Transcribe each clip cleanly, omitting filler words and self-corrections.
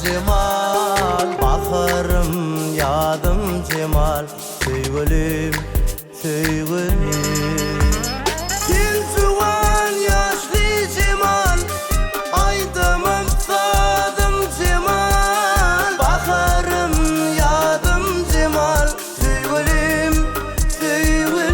cemal, baharım yadım cemal. Sevgilim, sevgilim. Sen juwan yaşlı cemal, aydamam sadım cemal. Baharım yadım cemal. Sevgilim, sevgilim.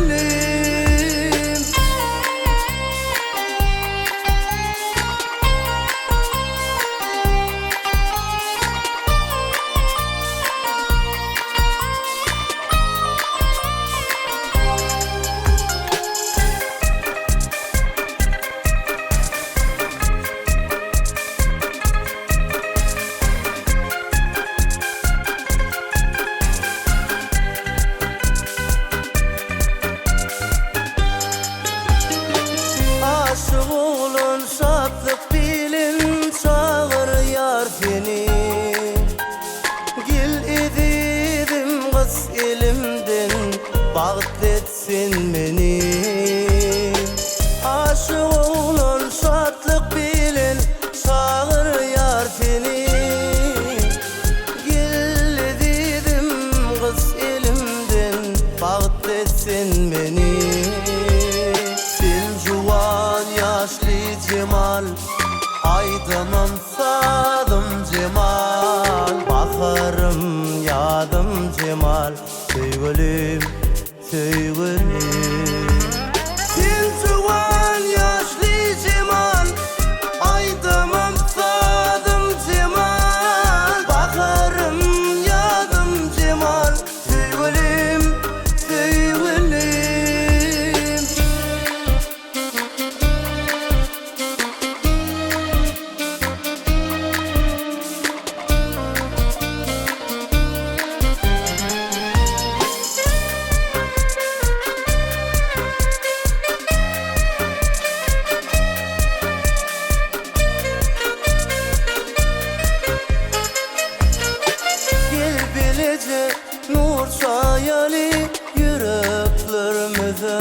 Aşık olun şatlık bilin, çağır yar seni. Gel edidim kız elimden, bağıt etsin beni. Aşık olun şatlık bilin, çağır yar seni. Gel edidim kız elimden, bağıt etsin beni. Juwan yaşlı cemal, aydamam sadım cemal. Baharım yadım cemal. Sevgilim, sevgilim. Sen juwan yaşlı cemal, aydamam sadım cemal. Baharım yadım cemal. Sevgilim, sevgilim. Gece nur sayali yüreklerimize,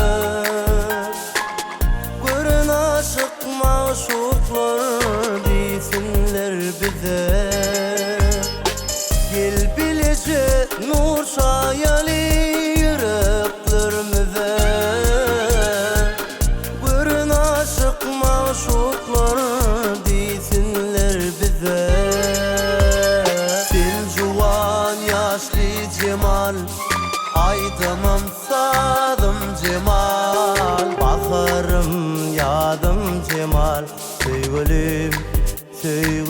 görün aşık maşuklar desinler bize. Gel bilece nur sayali yüreklerimize, görün aşık maşuklar desinler bize. Yaşlı cemal, aydamam sadım cemal. Baharım yadım cemal. Sevgilim, sevgilim.